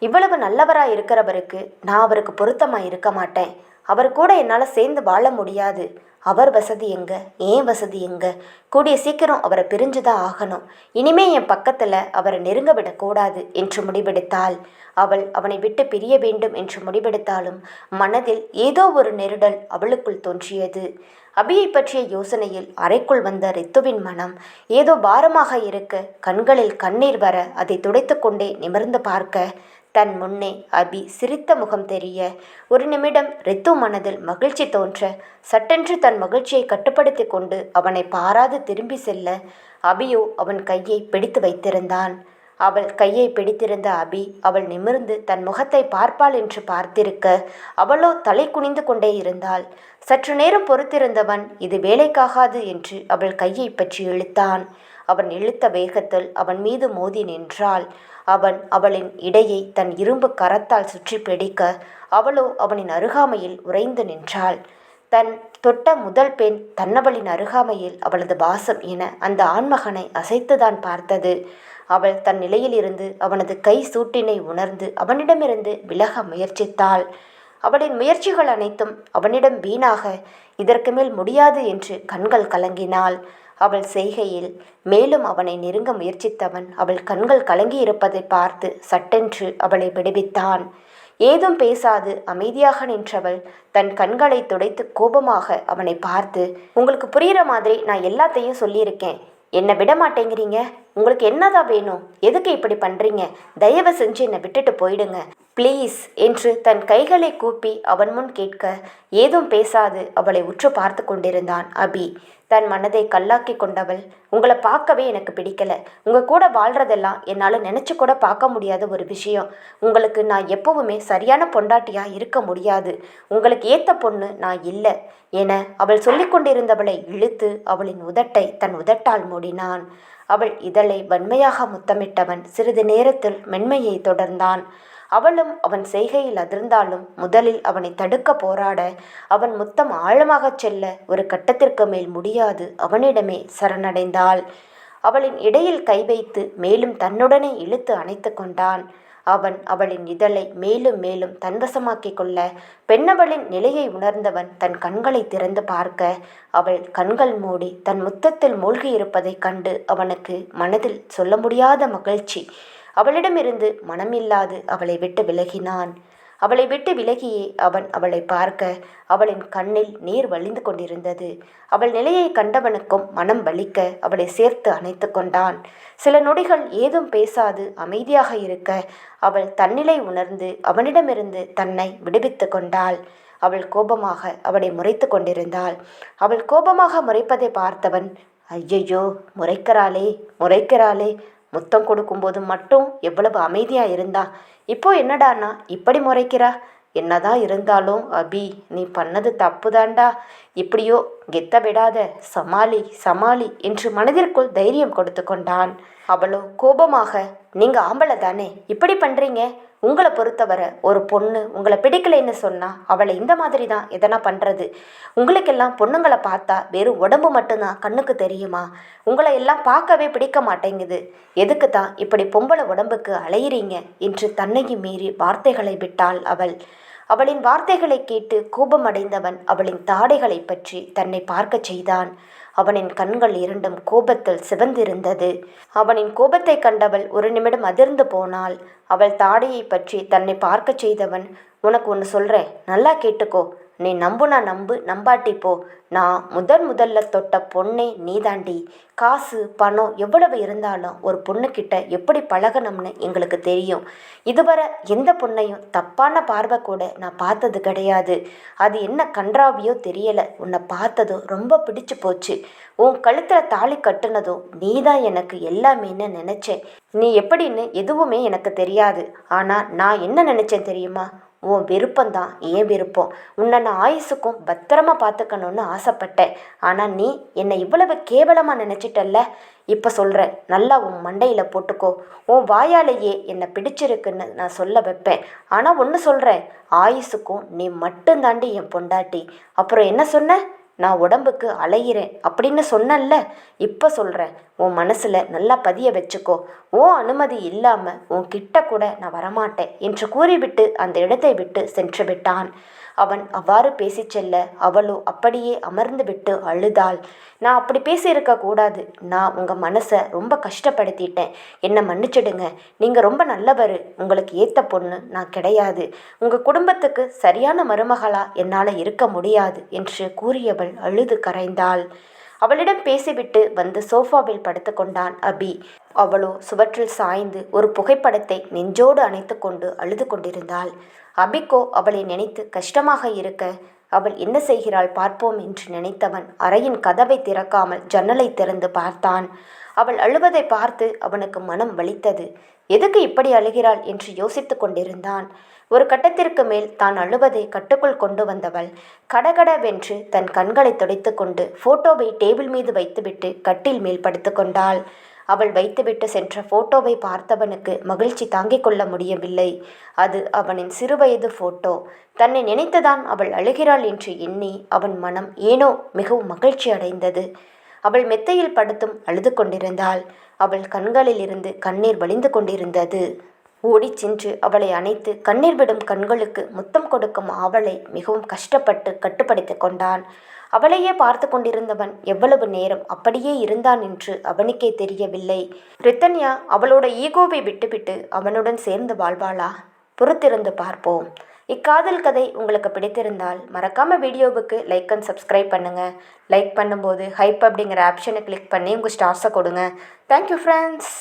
இவ்வளவு நல்லவராக இருக்கிறவருக்கு நான் அவருக்கு பொருத்தமாக இருக்க மாட்டேன். அவர் கூட என்னால் சேர்ந்து வாழ முடியாது. அவர் வசதி எங்க, ஏன் வசதி எங்க? கூடிய சீக்கிரம் அவரை பிரிஞ்சுதான் ஆகணும். இனிமே என் பக்கத்தில் அவரை நெருங்க விடக்கூடாது என்று முடிவெடுத்தாள். அவள் அவனை விட்டு பிரிய வேண்டும் என்று முடிவெடுத்தாலும் மனதில் ஏதோ ஒரு நெருடல் அவளுக்குள் தோன்றியது. அபியை பற்றிய யோசனையில் அறைக்குள் வந்த ரித்துவின் மனம் ஏதோ பாரமாக இருக்க கண்களில் கண்ணீர் வர அதை துடைத்து கொண்டே நிமிர்ந்து பார்க்க தன் முன்னே அபி சிரித்த முகம் தெரிய ஒரு நிமிடம் ரித்து மனதில் மகிழ்ச்சி தோன்ற சட்டென்று தன் மகிழ்ச்சியை கட்டுப்படுத்தி கொண்டு அவனை பாராது திரும்பி செல்ல அபியோ அவன் கையை பிடித்து வைத்திருந்தான். அவள் கையை பிடித்திருந்த அபி அவள் நிமிர்ந்து தன் முகத்தை பார்ப்பாள் என்று பார்த்திருக்க அவளோ தலை குனிந்து கொண்டே இருந்தாள். சற்று நேரம் பொறுத்திருந்தவன் இது வேலைக்காகாது என்று அவள் கையை பற்றி இழுத்தான். அவன் இழுத்த வேகத்தில் அவன் மீது மோதி நின்றாள். அவன் அவளின் இடையை தன் இரும்பு கரத்தால் சுற்றி பிடிக்க அவளோ அவனின் அருகாமையில் உறைந்து நின்றாள். தன் தொட்ட முதல் பெண் தன்னவளின் அருகாமையில் அவளது வாசம் என அந்த ஆண்மகனை அசைத்துதான் பார்த்தது. அவள் தன் நிலையிலிருந்து அவனது கை சூட்டினை உணர்ந்து அவனிடமிருந்து விலக முயற்சித்தாள். அவளின் முயற்சிகள் அனைத்தும் அவனிடம் வீணாக இதற்கு மேல் முடியாது என்று கண்கள் கலங்கினாள். அவள் செய்கையில் மேலும் அவனை நெருங்க முயற்சித்தவன் அவள் கண்கள் கலங்கி இருப்பதை பார்த்து சட்டென்று அவளை விடுவித்தான். ஏதும் பேசாது அமைதியாக நின்றவள் தன் கண்களை துடைத்து கோபமாக அவனை பார்த்து, உங்களுக்கு புரிகிற மாதிரி நான் எல்லாத்தையும் சொல்லியிருக்கேன், என்னை விட மாட்டேங்கிறீங்க, உங்களுக்கு என்னதான் வேணும், எதுக்கு இப்படி பண்ணுறீங்க, தயவு செஞ்சு என்னை விட்டுட்டு போயிடுங்க ப்ளீஸ் என்று தன் கைகளை கூப்பி அவன் முன் கேட்க ஏதும் பேசாது அவளை உற்று பார்த்து கொண்டிருந்தான் அபி. தன் மனதை கல்லாக்கி கொண்டவள், உங்களை பார்க்கவே எனக்கு பிடிக்கல, உங்கள் கூட வாழ்கிறதெல்லாம் என்னால் நினச்சி கூட பார்க்க முடியாத ஒரு விஷயம், உங்களுக்கு நான் எப்போவுமே சரியான பொண்டாட்டியாக இருக்க முடியாது, உங்களுக்கு ஏற்ற பொண்ணு நான் இல்லை என அவள் சொல்லி கொண்டிருந்தவளை இழுத்து அவளின் உதட்டை தன் உதட்டால் மூடினான். அவள் இதழை வன்மையாக முத்தமிட்டவன் சிறிது நேரத்தில் மென்மையை தொடர்ந்தான். அவளும் அவன் செய்கையில் அதிர்ந்தாலும் முதலில் அவனை தடுக்க போராட அவன் முத்தம் ஆழமாகச் செல்ல ஒரு கட்டத்திற்கு மேல் முடியாது அவனிடமே சரணடைந்தாள். அவளின் இடையில் கை வைத்து மேலும் தன்னுடனே இழுத்து அணைத்து கொண்டான். அவன் அவளின் இதழை மேலும் மேலும் தன்வசமாக்கி கொள்ள பெண்ணவளின் நிலையை உணர்ந்தவன் தன் கண்களை திறந்து பார்க்க அவள் கண்கள் மூடி தன் முத்தத்தில் மூழ்கி இருப்பதைக் கண்டு அவனுக்கு மனதில் சொல்ல முடியாத மகிழ்ச்சி. அவளிடமிருந்து மனமில்லாது அவளை விட்டு விலகினான். அவளை விட்டு விலகியே அவன் அவளை பார்க்க அவளின் கண்ணில் நீர் வழிந்து கொண்டிருந்தது. அவள் நிலையை கண்டவனுக்கும் மனம் வலிக்க அவளை சேர்த்து அணைத்து கொண்டான். சில நொடிகள் ஏதும் பேசாது அமைதியாக இருக்க அவள் தன்னிலை உணர்ந்து அவனிடமிருந்து தன்னை விடுவித்து கொண்டாள். அவள் கோபமாக அவளை முறைத்து கொண்டிருந்தாள். அவள் கோபமாக முறைப்பதை பார்த்தவன், ஐயையோ, முறைக்கிறாளே, முத்தம் கொடுக்கும்போது மட்டும் எவ்வளவு அமைதியாக இருந்தா, இப்போ என்னடானா இப்படி முறைக்கிறா, என்னதான் இருந்தாலும் அபி நீ பண்ணது தப்புதாண்டா, இப்படியோ கெத்த விடாத, சமாளி என்று மனதிற்குள் தைரியம் கொடுத்து கொண்டான். அவளோ கோபமாக, நீங்கள் ஆம்பளை தானே, இப்படி பண்ணுறீங்க, உங்களை பொறுத்தவரை ஒரு பொண்ணு உங்களை பிடிக்கலைன்னு சொன்னால் அவளை இந்த மாதிரி தான் எதனா பண்ணுறது, உங்களுக்கெல்லாம் பொண்ணுங்களை பார்த்தா வெறும் உடம்பு மட்டும்தான் கண்ணுக்கு தெரியுமா, உங்களை எல்லாம் பார்க்கவே பிடிக்க மாட்டேங்குது, எதுக்கு தான் இப்படி பொம்பளை உடம்புக்கு அலையிறீங்க என்று தன்னையும் மீறி வார்த்தைகளை விட்டாள் அவள். அவளின் வார்த்தைகளை கேட்டு கோபமடைந்தவன் அவளின் தாடைகளை பற்றி தன்னை பார்க்க செய்தான். அவனின் கண்கள் இரண்டும் கோபத்தில் சிவந்திருந்தது. அவனின் கோபத்தை கண்டவள் ஒரு நிமிடம் அதிர்ந்து போனாள். அவள் தாடையை பற்றி தன்னை பார்க்க செய்தவன், உனக்கு ஒன்று சொல்கிறேன், நல்லா கேட்டுக்கோ, நீ நம்புனா நம்பு, நம்பாட்டி போ. நான் முதல்ல தொட்ட பொண்ணே நீதாண்டி. காசு பணம் எவ்வளவு இருந்தாலும் ஒரு பொண்ணுக்கிட்ட எப்படி பழகணும்னு எங்களுக்கு தெரியும். இதுவரை எந்த பொண்ணையும் தப்பான பார்வை கூட நான் பார்த்தது கிடையாது. அது என்ன கன்றாவியோ தெரியலை, உன்னை பார்த்ததும் ரொம்ப பிடிச்சு போச்சு. உன் கழுத்தில் தாலி கட்டுனதும் நீதான் எனக்கு எல்லாமேன்னு நினச்சேன். நீ எப்படின்னு எதுவுமே எனக்கு தெரியாது. ஆனால் நான் என்ன நினச்சேன் தெரியுமா? உன் விருப்பம்தான் ஏன் விருப்பம். உன்னை நான் ஆயுசுக்கும் பத்திரமா பார்த்துக்கணுன்னு ஆசைப்பட்டேன். ஆனால் நீ என்னை இவ்வளவு கேவலமாக நினச்சிட்டல்ல. இப்போ சொல்கிறேன், நல்லா உன் மண்டையில் போட்டுக்கோ. உன் வாயாலேயே என்னை பிடிச்சிருக்குன்னு நான் சொல்ல வைப்பேன். ஆனால் ஒன்று சொல்கிறேன், ஆயுசுக்கும் நீ மட்டும்தாண்டி என் பொண்டாட்டி. அப்புறம் என்ன சொன்ன? நான் உடம்புக்கு அலையிறேன் அப்படின்னு சொன்னல்ல. இப்போ சொல்கிறேன், உன் மனசில் நல்லா பதிய வச்சுக்கோ. உன் அனுமதி இல்லாமல் உன் கிட்ட கூட நான் வரமாட்டேன் என்று கூறிவிட்டு அந்த இடத்தை விட்டு சென்று விட்டான். அவன் அவ்வாறு பேசி செல்ல அவளோ அப்படியே அமர்ந்து விட்டு அழுதாள். நான் அப்படி பேசியிருக்க கூடாது. நான் உங்கள் மனசை ரொம்ப கஷ்டப்படுத்திட்டேன். என்னை மன்னிச்சிடுங்க. நீங்கள் ரொம்ப நல்லவர். உங்களுக்கு ஏற்ற பொண்ணு நான் கிடையாது. உங்கள் குடும்பத்துக்கு சரியான மருமகளா என்னால் இருக்க முடியாது என்று கூறியவள் அழுது கரைந்தாள். அவளிடம் பேசிவிட்டு வந்து சோஃபாவில் படுத்து கொண்டான் அபி. அவளோ சுவற்றில் சாய்ந்து ஒரு புகைப்படத்தை நெஞ்சோடு அணைத்து கொண்டு அழுது கொண்டிருந்தாள். அபிக்கோ அவளை நினைத்து கஷ்டமாக இருக்க, அவள் என்ன செய்கிறாள் பார்ப்போம் என்று நினைத்தவன் அறையின் கதவை திறக்காமல் ஜன்னலை திறந்து பார்த்தான். அவள் அழுவதை பார்த்து அவனுக்கு மனம் வலித்தது. எதுக்கு இப்படி அழுகிறாள் என்று யோசித்து கொண்டிருந்தான். ஒரு கட்டத்திற்கு மேல் தான் அழுவதை கட்டுக்குள் கொண்டு வந்தவள் கடகடவென்று தன் கண்களை துடைத்து கொண்டு போட்டோவை டேபிள் மீது வைத்துவிட்டு கட்டில் மேல் படுத்து கொண்டாள். அவள் வைத்துவிட்டு சென்ற போட்டோவை பார்த்தவனுக்கு மகிழ்ச்சி தாங்கிக் கொள்ள முடியவில்லை. அது அவனின் சிறுவயது போட்டோ. தன்னை நினைத்துதான் அவள் அழுகிறாள் என்று எண்ணி அவன் மனம் ஏனோ மிகவும் மகிழ்ச்சி அடைந்தது. அவள் மெத்தையில் படுத்தும் அழுது கொண்டிருந்தாள். அவள் கண்களிலிருந்து கண்ணீர் வழிந்து கொண்டிருந்தது. ஓடிச் சென்று அவளை அணைத்து கண்ணீர் விடும் கண்களுக்கு முத்தம் கொடுக்கும் ஆவலை மிகவும் கஷ்டப்பட்டு கட்டுப்படுத்தி கொண்டான். அவளையே பார்த்து கொண்டிருந்தவன் எவ்வளவு நேரம் அப்படியே இருந்தான் என்று அவனுக்கே தெரியவில்லை. ரித்தன்யா அவளோட ஈகோவை விட்டுவிட்டு அவனுடன் சேர்ந்து வாழ்வாளா? பொறுத்திருந்து பார்ப்போம். இக்காதல் கதை உங்களுக்கு பிடித்திருந்தால் மறக்காம வீடியோவுக்கு லைக் அண்ட் சப்ஸ்கிரைப் பண்ணுங்கள். லைக் பண்ணும்போது ஹைப் அப்படிங்கிற ஆப்ஷனை கிளிக் பண்ணி உங்கள் ஸ்டார்ஸை கொடுங்க. Thank you friends.